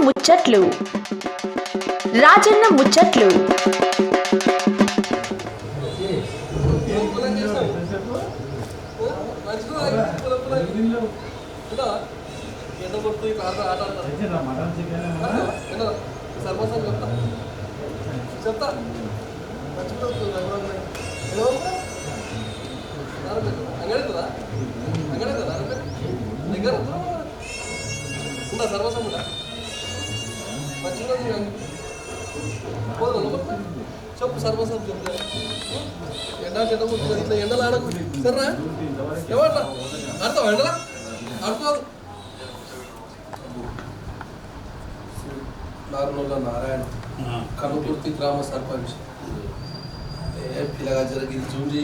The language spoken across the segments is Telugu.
ముచ్చట్లు రాజన్న ముచ్చట్లు చెప్తా అంగడదా అంగడదా దగ్గర ఉందా సర్వసం ఉందా మంచిగా పోదు చెప్పు సర్వసం చెప్తా ఎండ ఇట్లా ఎండలు ఆడకు సర్రా ఏమంటా ఆడతావు ఎండలా ఆడుకోదు నార్మల్గా నారాయణ కనుకుర్తి గ్రామ సర్పంచ్ పిల్లగా జరిగింది చూసి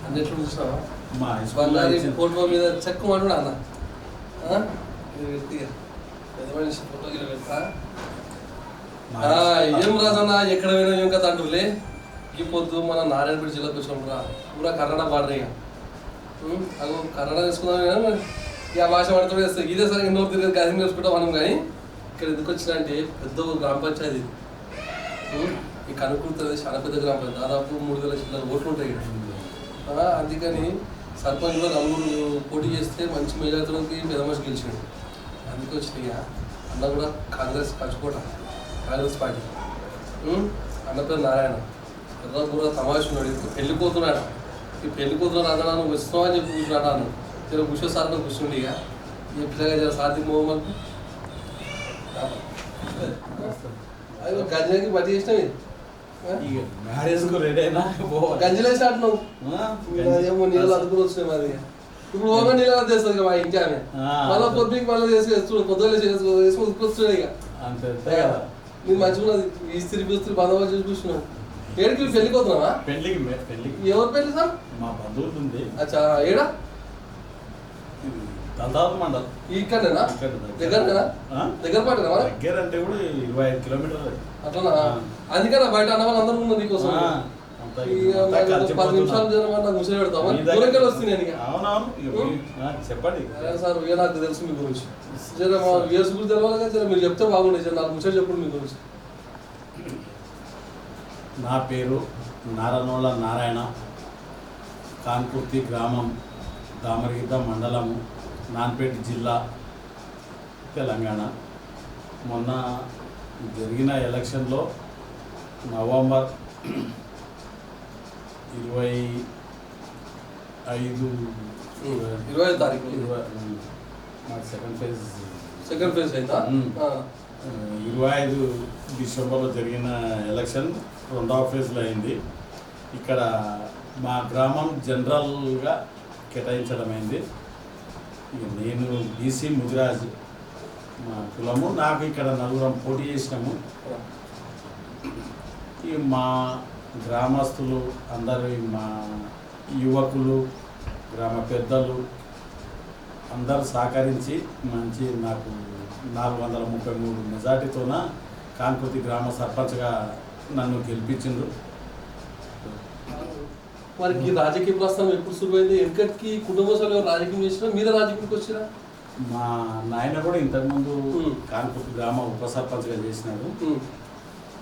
అన్నిట్లు చూసినావా ఫోటో మీద చెక్కు మాట్లాడు అన్న పెద్ద మనిషి ఫోటో గిల పెడతా ఏం రాజన్న ఎక్కడ పోయినా ఏం కదా అంటులే ఈ పొద్దు మన నారాయణపేట జిల్లాకు వచ్చినప్పుడు పూరా కన్నడ బార్డర్ అగో కన్నడ తీసుకుందాం ఇక భాష పడుతూ వేస్తాయి ఇదే సరే ఎన్నో తిరిగి గది నేర్చుకుంటాం మనం కానీ ఇక్కడ ఎందుకు వచ్చినా అంటే పెద్ద గ్రామ పంచాయతీ ఈ కనుక్కుంటుంది చాలా పెద్ద గ్రామ పంచాయతీ దాదాపు 3,000 చిల్లర ఓట్లు ఉంటాయి ఇక్కడ అందుకని సర్పంచ్లో నలుగురు పోటీ చేస్తే మంచి మెజార్టీలోకి పెద్ద మనిషి గెలిచాడు అందుకే వచ్చినాయి అన్న కూడా కాంగ్రెస్ పంచుకోట కాంగ్రెస్ పార్టీ అన్న పేరు నారాయణ పెద్ద కూడా తమాషా ఉన్నాడు పెళ్లి పోతున్నాడు ఈ పెళ్లి కూతురు అన్న నువ్వు వస్తున్నావు అని చెప్పి కూర్చున్నాడు అన్న జర కూర్చో సార్ నువ్వు కూర్చుండి ఇక ఏ పిల్లగా జర సార్థిక మొహమ్మద్ అయ్యో గంజలకి బట్టి చేసినావు గంజలే స్టార్ట్ నువ్వు ఏమో నీళ్ళు అదుకుని వచ్చినాయి మరి ఇప్పుడు ఓగా నీళ్ళు తెస్తుంది ఇక మా ఇంకా ఆమె మళ్ళీ పొద్దుకి మళ్ళీ వేసుకొచ్చు పొద్దున్న వేసుకొని ఉట్టుకొస్తున్నాయి ఇక నీకు మంచిగున్నది ఈ స్త్రీ పిస్త్రీ బందోబస్తు చూసి కూర్చున్నావు ఏడికి పెళ్లికి పోతున్నావా ఎవరు పెళ్లి సార్ మా బంధువులు ఉంది అచ్చా ఏడా మండలం ఇక్కడేనా దగ్గరనా దగ్గర పాటనా దగ్గర అంటే కూడా 25 కిలోమీటర్లు అట్లా అందుకనే బయట అన్న వాళ్ళు అందరూ ఉన్నారు నీకోసం 10 నిమిషాలు నాకు ముసలి పెడతామా దూరంగా వస్తుంది చెప్పండి సార్ నాకు తెలుసు మీ గురించి జర మా వ్యూస్ గురించి తెలవాలి కదా మీరు చెప్తే బాగుండే జర నాకు ముసలి చెప్పండి మీ గురించి నా పేరు నారనోళ్ళ నారాయణ కాన్కుర్తి గ్రామం దామరగిద్ద మండలము నాన్పేట జిల్లా తెలంగాణ మొన్న జరిగిన ఎలక్షన్లో నవంబర్ 25 తారీఖు సెకండ్ ఫేజ్ అయిందా 25 డిసెంబర్లో జరిగిన ఎలక్షన్ రెండవ ఫేజ్లో అయింది. ఇక్కడ మా గ్రామం జనరల్గా కేటాయించడమైంది. నేను బీసీ ముదిరాజ్ మా కులము. నాకు ఇక్కడ నలుగురం పోటీ చేసినాము. మా గ్రామస్తులు అందరూ, మా యువకులు, గ్రామ పెద్దలు అందరూ సహకరించి మంచి నాకు 433 మెజార్టీతోన కాన్కుర్తి గ్రామ సర్పంచ్గా నన్ను గెలిపించిండ్రు. వారికి రాజకీయ ప్రస్థానం ఎప్పుడు శురువైంది? వెనకటికి కుటుంబ సభ్యులు రాజకీయం చేసినా మీరే రాజకీయానికి వచ్చినా? మా నాయన కూడా ఇంతకుముందు కాన్కుర్తి గ్రామ ఉప సర్పంచ్గా చేసినాడు.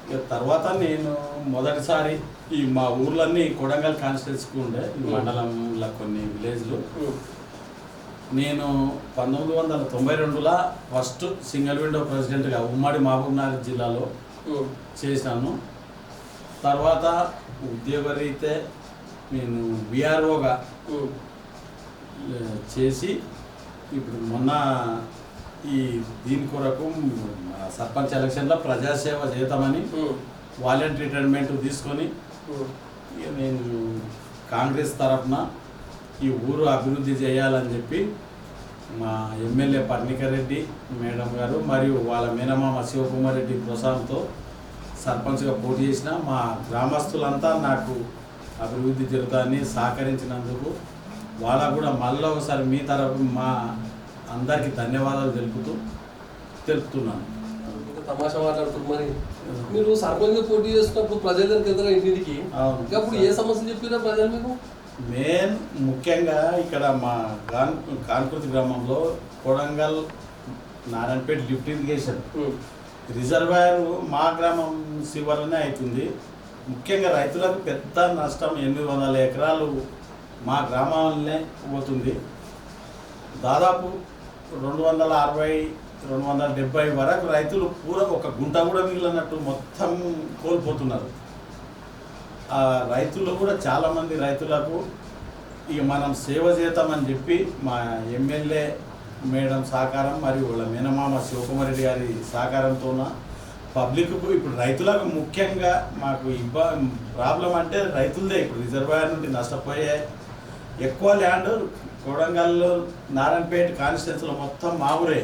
ఇక తర్వాత నేను మొదటిసారి ఈ మా ఊర్లన్నీ కొడంగల్ కాన్స్టిట్యున్సీకి ఉండే ఈ మండలంలో కొన్ని విలేజ్లు. నేను 1992లో ఫస్ట్ సింగిల్ విండో ప్రెసిడెంట్గా ఉమ్మడి మహబూబ్నగర్ జిల్లాలో చేశాను. తర్వాత ఉద్యోగరీతే నేను విఆర్ఓగా చేసి ఇప్పుడు మొన్న ఈ దీని కొరకు సర్పంచ్ ఎలక్షన్లో ప్రజాసేవ చేద్దామని వాలంటీర్ రిటైర్మెంట్ తీసుకొని ఇక నేను కాంగ్రెస్ తరఫున ఈ ఊరు అభివృద్ధి చేయాలని చెప్పి మా ఎమ్మెల్యే పర్ణికర్ రెడ్డి మేడం గారు మరియు వాళ్ళ మేనమామ శివకుమార్ రెడ్డి ప్రోత్సాహంతో సర్పంచ్గా పోటీ చేసిన మా గ్రామస్తులంతా నాకు అభివృద్ధి జరుగుతాయని సహకరించినందుకు వాళ్ళకు కూడా మళ్ళీ ఒకసారి మీ తరఫు మా అందరికీ ధన్యవాదాలు తెలుపుతున్నాను. తమాషా మాట్లాడుతున్నారు. మరి మీరు సర్పంచ్గా పోటీ చేసినప్పుడు ప్రజల దగ్గరికి వెళ్తారా ఇంటికి? అప్పుడు ఏ సమస్యలు చెప్పినా ప్రజలు మీకు? మెయిన్ ముఖ్యంగా ఇక్కడ మా కాన్కుర్తి గ్రామంలో Kodangal Narayanpet lift irrigation reservoir మా గ్రామం శివార్లనే అవుతుంది. ముఖ్యంగా రైతులకు పెద్ద నష్టం 800 ఎకరాలు మా గ్రామాలనే పోతుంది. దాదాపు 260-270 వరకు రైతులు పూర ఒక గుంట కూడా మిగిలినట్టు మొత్తం కోల్పోతున్నారు. ఆ రైతులు కూడా చాలామంది రైతులకు ఇక మనం సేవ చేద్దామని చెప్పి మా ఎమ్మెల్యే మేడం సహకారం మరియు వాళ్ళ మేనమామ శివకుమార్ రెడ్డి గారి సహకారంతోన పబ్లిక్కు ఇప్పుడు రైతులకు ముఖ్యంగా మాకు ప్రాబ్లం అంటే రైతులదే. ఇప్పుడు రిజర్వాయర్ నుండి నష్టపోయే ఎక్కువ ల్యాండ్ కొడంగల్లో నారాయణపేట కాన్స్టిట్యున్సీలో మొత్తం మామూలే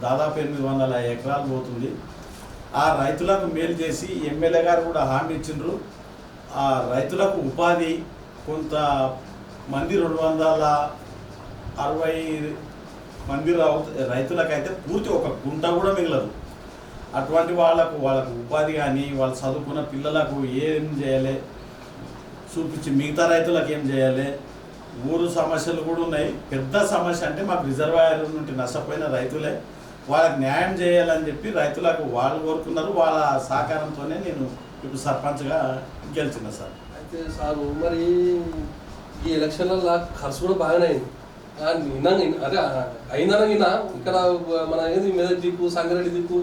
దాదాపు 800 ఎకరాలు పోతుంది. ఆ రైతులకు మేలు చేసి ఎమ్మెల్యే గారు కూడా హామీ ఇచ్చిండ్రు. ఆ రైతులకు ఉపాధి కొంత మంది 260 మంది రైతులకైతే పూర్తి ఒక గుంట కూడా మిగలదు. అటువంటి వాళ్ళకు ఉపాధి కానీ వాళ్ళు చదువుకున్న పిల్లలకు ఏం చేయాలి చూపించి మిగతా రైతులకు ఏం చేయాలి. ఊరు సమస్యలు కూడా ఉన్నాయి. పెద్ద సమస్య అంటే మాకు రిజర్వాయర్ నుండి నష్టపోయిన రైతులే, వాళ్ళకి న్యాయం చేయాలని చెప్పి రైతులకు వాళ్ళు కోరుకున్నారు. వాళ్ళ సహకారంతోనే నేను ఇప్పుడు సర్పంచ్గా గెలిచిన సార్. అయితే సార్ మరి ఈ ఎలక్షన్లలో ఖర్చు కూడా బాగానే అయింది. అదే అయిందనగినా ఇక్కడ మన ఏంది మెదక్ దిక్కు సంగారెడ్డి దిక్కు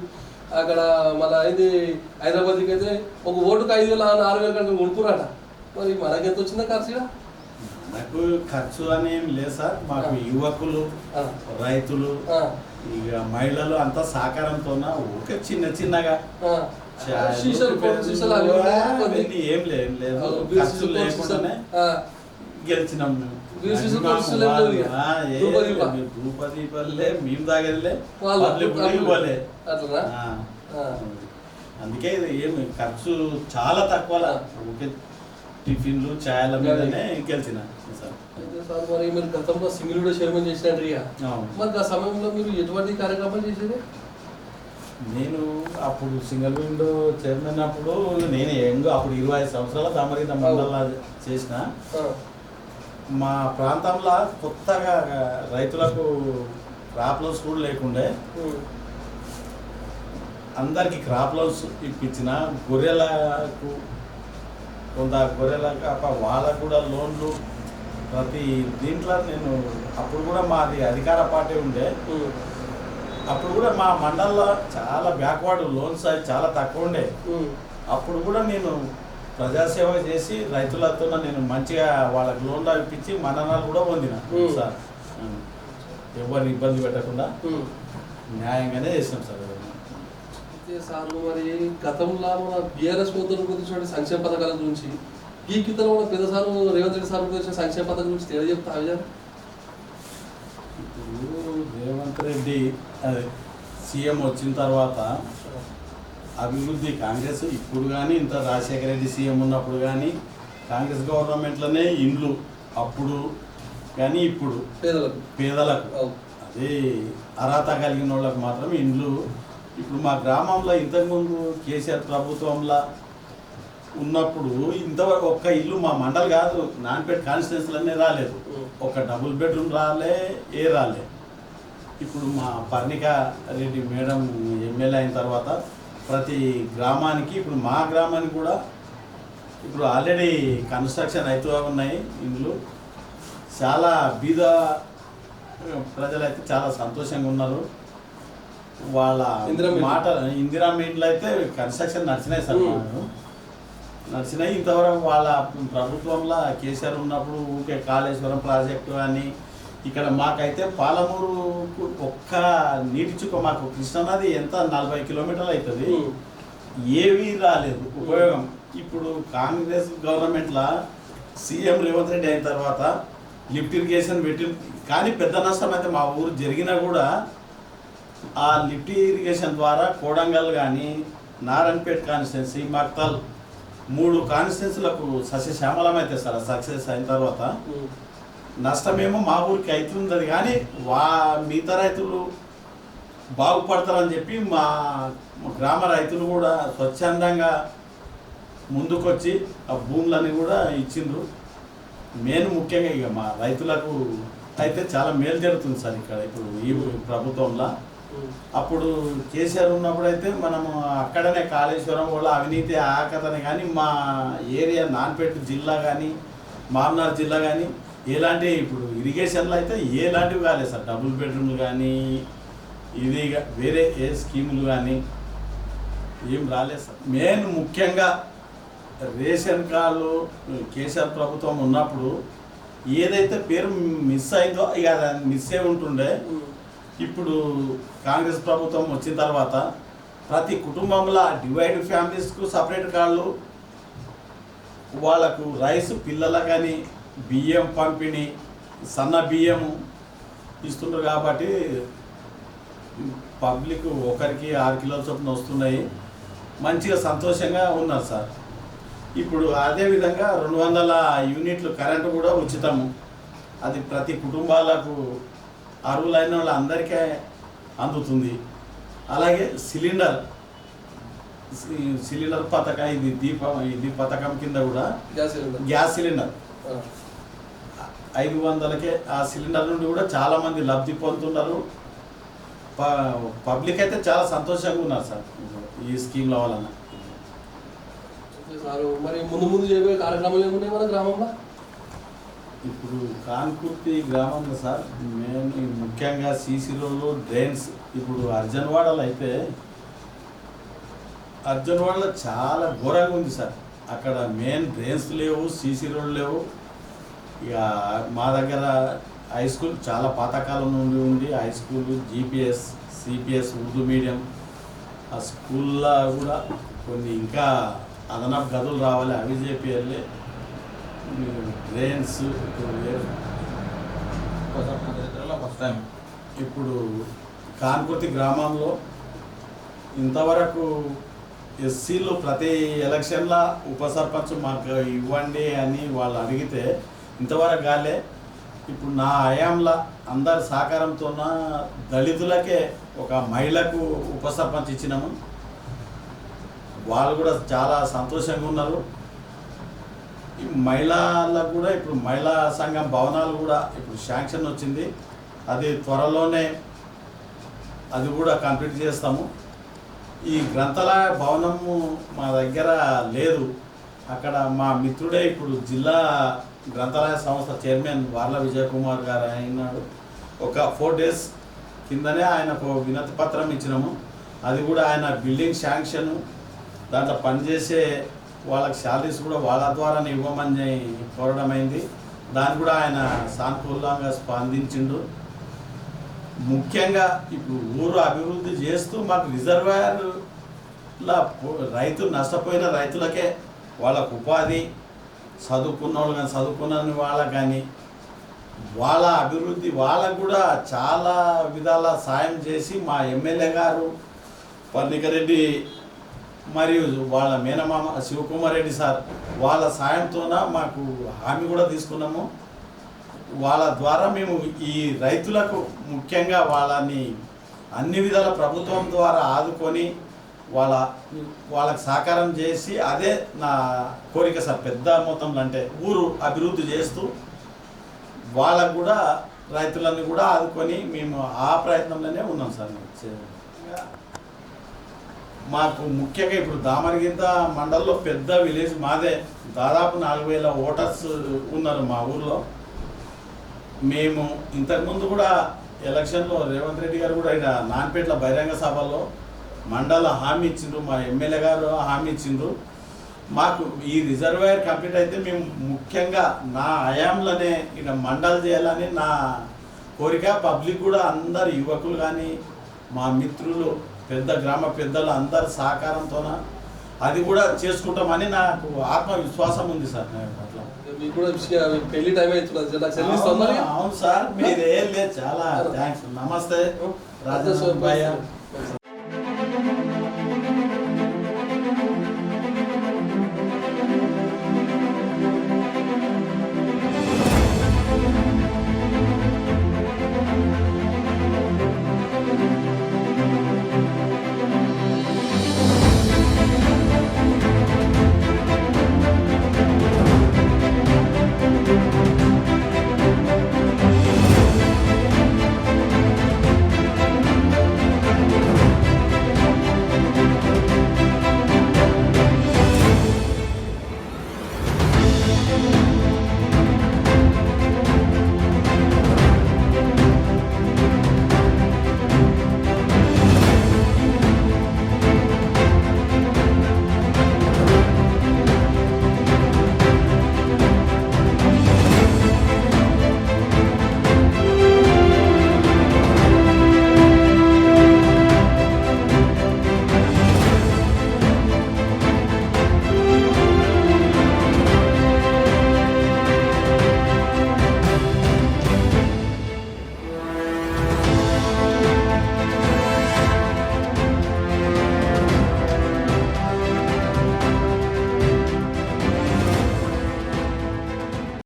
అక్కడ మన ఏంది హైదరాబాద్ దిక్కు అయితే ఒక ఓటుకు 5,000-6,000 కంటే కొనుక్కురాట. మరి మనకెంత వచ్చిందా ఖర్చు? నాకు ఖర్చు అని ఏం లేదు సార్. మాకు యువకులు రైతులు ఇక మహిళలు అంతా సహకారంతో ఊరికే చిన్నగా ఏం లేదు ఖర్చు లేకుండానే గెలిచినాం. రూపదీపాలే మేము తాగేదిలే పోలే. అందుకే ఏమి ఖర్చు చాలా తక్కువ. ఊరికే టిఫిన్లు ఛాయల మీదనే గెలిచిన సార్. మరి మీరు గతంలో సింగిల్ విండో చైర్మన్ చేసినారు. మరి ఆ సమయంలో మీరు ఎటువంటి కార్యక్రమాలు చేసేది? నేను అప్పుడు సింగిల్ విండో చైర్మన్ అప్పుడు నేను అప్పుడు 25 సంవత్సరాల దామరిత మండలంలో చేసిన. మా ప్రాంతంలో కొత్తగా రైతులకు క్రాప్ లోన్స్ కూడా లేకుండే అందరికి క్రాప్ లోన్స్ ఇప్పించిన. గొర్రెలకు వాళ్ళకు కూడా లోన్లు ప్రతి దీంట్లో నేను అప్పుడు కూడా మాది అధికార పార్టీ ఉండే. అప్పుడు కూడా మా మండలంలో చాలా బ్యాక్వర్డ్ లోన్స్ అవి చాలా తక్కువ ఉండే. అప్పుడు కూడా నేను ప్రజాసేవ చేసి రైతులతో నేను మంచిగా వాళ్ళకి లోన్లు ఇప్పించి మన్ననాలు కూడా పొందిన సార్. ఎవరిని ఇబ్బంది పెట్టకుండా న్యాయంగానే చేసినాం సార్. అయితే సార్ మరి గతంలో మన బీఆర్ఎస్ ప్రభుత్వం గురించి సంక్షేమ పథకాల గురించి ఈ కింద కూడా పెద్ద సార్ రేవంత్ రెడ్డి సార్ గురించి సంక్షేమ పథకం గురించి తెలియజెప్తా విజయ్. ఇప్పుడు రేవంత్ రెడ్డి సీఎం వచ్చిన తర్వాత అభివృద్ధి కాంగ్రెస్ ఇప్పుడు కానీ ఇంత రాజశేఖర రెడ్డి సీఎం ఉన్నప్పుడు కానీ కాంగ్రెస్ గవర్నమెంట్లోనే ఇండ్లు అప్పుడు కానీ ఇప్పుడు పేదలకు అదే అర్హత కలిగిన వాళ్ళకు మాత్రం ఇండ్లు. ఇప్పుడు మా గ్రామంలో ఇంతకుముందు కేసీఆర్ ప్రభుత్వంలో ఉన్నప్పుడు ఇంతవరకు ఒక్క ఇల్లు మా మండలి కాదు నారాయణపేట కాన్స్టిట్యున్సీలనే రాలేదు. ఒక డబుల్ బెడ్రూమ్ రాలే రాలే. ఇప్పుడు మా పర్ణిక రెడ్డి మేడం ఎమ్మెల్యే అయిన తర్వాత ప్రతి గ్రామానికి ఇప్పుడు మా గ్రామానికి కూడా ఇప్పుడు ఆల్రెడీ కన్స్ట్రక్షన్ అవుతూ ఉన్నాయి ఇండ్లు. చాలా బీద ప్రజలైతే చాలా సంతోషంగా ఉన్నారు. వాళ్ళ మాట ఇందిరా ఇండ్లు అయితే కన్స్ట్రక్షన్ నడిచినాయి సార్. నడిచినాయి. ఇంతవరకు వాళ్ళ ప్రభుత్వంలో కేసీఆర్ ఉన్నప్పుడు ఊకే కాళేశ్వరం ప్రాజెక్టు అని ఇక్కడ మాకైతే పాలమూరు ఒక్క నీటి చుక్క మాకు కృష్ణానది ఎంత 40 కిలోమీటర్లు అవుతుంది. ఏవీ రాలేదు ఉపయోగం. ఇప్పుడు కాంగ్రెస్ గవర్నమెంట్లో సీఎం రేవంత్ రెడ్డి అయిన తర్వాత లిఫ్ట్ ఇరిగేషన్ పెట్టి కానీ పెద్ద నష్టం అయితే మా ఊరు జరిగినా కూడా ఆ లిఫ్ట్ ఇరిగేషన్ ద్వారా కోడంగల్ కానీ నారాయణపేట కాన్స్టిట్యున్సీ మక్తల్ 3 కాన్స్టిట్యున్సీలకు సస్యశ్యామలం అయితే సార్ సక్సెస్ అయిన తర్వాత నష్టమేమో మా ఊరికి అవుతుంది. కానీ మిగతా రైతులు బాగుపడతారని చెప్పి మా గ్రామ రైతులు కూడా స్వచ్ఛందంగా ముందుకొచ్చి ఆ భూములని కూడా ఇచ్చిండ్రు. మెయిన్ ముఖ్యంగా ఇక మా రైతులకు అయితే చాలా మేలు జరుగుతుంది సార్ ఇక్కడ ఇప్పుడు ఈ ప్రభుత్వంలో. అప్పుడు కేసీఆర్ ఉన్నప్పుడైతే మనము అక్కడనే కాళేశ్వరం వల్ల అవినీతి ఆకతని కానీ మా ఏరియా నాన్పేట జిల్లా కానీ మామనార్ జిల్లా కానీ ఎలాంటి ఇప్పుడు ఇరిగేషన్లో అయితే ఎలాంటివి కాలేదు సార్. డబుల్ బెడ్రూమ్లు కానీ ఇది వేరే ఏ స్కీములు కానీ ఏం రాలేదు సార్. మెయిన్ ముఖ్యంగా రేషన్ కార్డు కేసీఆర్ ప్రభుత్వం ఉన్నప్పుడు ఏదైతే పేరు మిస్ అయిందో ఇక అది మిస్ అయి ఉంటుండే. ఇప్పుడు కాంగ్రెస్ ప్రభుత్వం వచ్చిన తర్వాత ప్రతి కుటుంబంలో డివైడ్ ఫ్యామిలీస్కు సపరేట్ కార్డులు, వాళ్ళకు రైస్ పిల్లల కానీ బియ్యం పంపిణీ సన్న బియ్యము ఇస్తున్నారు. కాబట్టి పబ్లిక్ ఒకరికి 6 కిలోల చొప్పున వస్తున్నాయి. మంచిగా సంతోషంగా ఉన్నారు సార్. ఇప్పుడు అదేవిధంగా 200 యూనిట్లు కరెంటు కూడా ఉచితము. అది ప్రతి కుటుంబాలకు అర్హులైన వాళ్ళందరికీ అందుతుంది. అలాగే సిలిండర్ పథకం ఇది పథకం కింద కూడా గ్యాస్ సిలిండర్ 500కే ఆ సిలిండర్ నుండి కూడా చాలామంది లబ్ధి పొందుతున్నారు. పబ్లిక్ అయితే చాలా సంతోషంగా ఉన్నారు సార్ ఈ స్కీమ్ల వలన. మరి ముందు చేయబోయే కార్యక్రమాలు ఏమున్నాయి మన గ్రామంలో? ఇప్పుడు కాన్కుర్తి గ్రామంలో సార్ మేము ముఖ్యంగా సీసీ రోడ్లు, డ్రైన్స్. ఇప్పుడు అర్జన్వాడలో అయితే అర్జన్వాడలో చాలా ఘోరంగా ఉంది సార్. అక్కడ మెయిన్ డ్రైన్స్ లేవు, సీసీ రోడ్లు లేవు. ఇక మా దగ్గర హై స్కూల్ చాలా పాతకాలం నుండి ఉంది. High school GPS, CPS Urdu medium. ఆ స్కూల్లో కూడా కొన్ని ఇంకా అదనపు గదులు రావాలి, అవి చేపియాలి. డ్రైన్స్ ఫస్ట్ టైం ఇప్పుడు కాన్కుర్తి గ్రామంలో ఇంతవరకు ఎస్సీలు ప్రతి ఎలక్షన్లో ఉప సర్పంచ్ మాకు ఇవ్వండి అని వాళ్ళు అడిగితే ఇంతవరకు కాలే. ఇప్పుడు నా హయాంలో అందరి సహకారంతో దళితులకే ఒక మహిళకు ఉప సర్పంచ్ ఇచ్చినాము. వాళ్ళు కూడా చాలా సంతోషంగా ఉన్నారు. ఈ మహిళలకు కూడా ఇప్పుడు మహిళా సంఘం భవనాలు కూడా ఇప్పుడు శాంక్షన్ వచ్చింది. అది త్వరలోనే అది కూడా కంప్లీట్ చేస్తాము. ఈ గ్రంథాలయ భవనము మా దగ్గర లేదు. అక్కడ మా మిత్రుడే ఇప్పుడు జిల్లా గ్రంథాలయ సంస్థ చైర్మన్ వార్ల విజయ్ కుమార్ గారు అయినాడు. ఒక 4 days కిందనే ఆయనకు వినతి పత్రం ఇచ్చినాము. అది కూడా ఆయన బిల్డింగ్ శాంక్షన్, దాంట్లో పనిచేసే వాళ్ళకి శాలరీస్ కూడా వాళ్ళ ద్వారానే ఇవ్వమని కోరడం అయింది. దాన్ని కూడా ఆయన సానుకూలంగా స్పందించిండు. ముఖ్యంగా ఇప్పుడు ఊరు అభివృద్ధి చేస్తూ మాకు రిజర్వాయర్ల రైతులు నష్టపోయిన రైతులకే వాళ్ళకు ఉపాధి, చదువుకున్న వాళ్ళు కానీ చదువుకున్న వాళ్ళకి కానీ వాళ్ళ అభివృద్ధి వాళ్ళకు కూడా చాలా విధాల సాయం చేసి మా ఎమ్మెల్యే గారు పర్ణికరెడ్డి మరియు వాళ్ళ మేనమామ శివకుమార్ రెడ్డి సార్ వాళ్ళ సాయంతోన మాకు హామీ కూడా తీసుకున్నాము. వాళ్ళ ద్వారా మేము ఈ రైతులకు ముఖ్యంగా వాళ్ళని అన్ని విధాల ప్రభుత్వం ద్వారా ఆదుకొని వాళ్ళకి సహకారం చేసి, అదే నా కోరిక సార్. పెద్ద మొత్తంలో అంటే ఊరు అభివృద్ధి చేస్తూ వాళ్ళకు కూడా రైతులను కూడా ఆదుకొని మేము ఆ ప్రయత్నంలోనే ఉన్నాం సార్. మాకు ముఖ్యంగా ఇప్పుడు దామరగింత మండలంలో పెద్ద విలేజ్ మాదే. దాదాపు 4000 ఓటర్స్ ఉన్నారు మా ఊర్లో. మేము ఇంతకుముందు కూడా ఎలక్షన్లో రేవంత్ రెడ్డి గారు కూడా ఇక్కడ నాన్పేటల బహిరంగ సభలో మండల హామీ ఇచ్చిండ్రు, మా ఎమ్మెల్యే గారు హామీ ఇచ్చిండ్రు. మాకు ఈ రిజర్వాయర్ కంప్లీట్ అయితే మేము ముఖ్యంగా నా హయాంలోనే ఇక్కడ మండల్ చేయాలని నా కోరిక. పబ్లిక్ కూడా అందరు యువకులు కానీ మా మిత్రులు పెద్ద గ్రామ పెద్దలు అందరి సహకారంతో అది కూడా చేసుకుంటామని నాకు ఆత్మవిశ్వాసం ఉంది సార్. అట్లా మీకు కూడా పెళ్లి టైం అవుతుంది. అవును సార్, మీరేం లేదు. చాలా థ్యాంక్స్. నమస్తే రాజేశ్వర భయ్య.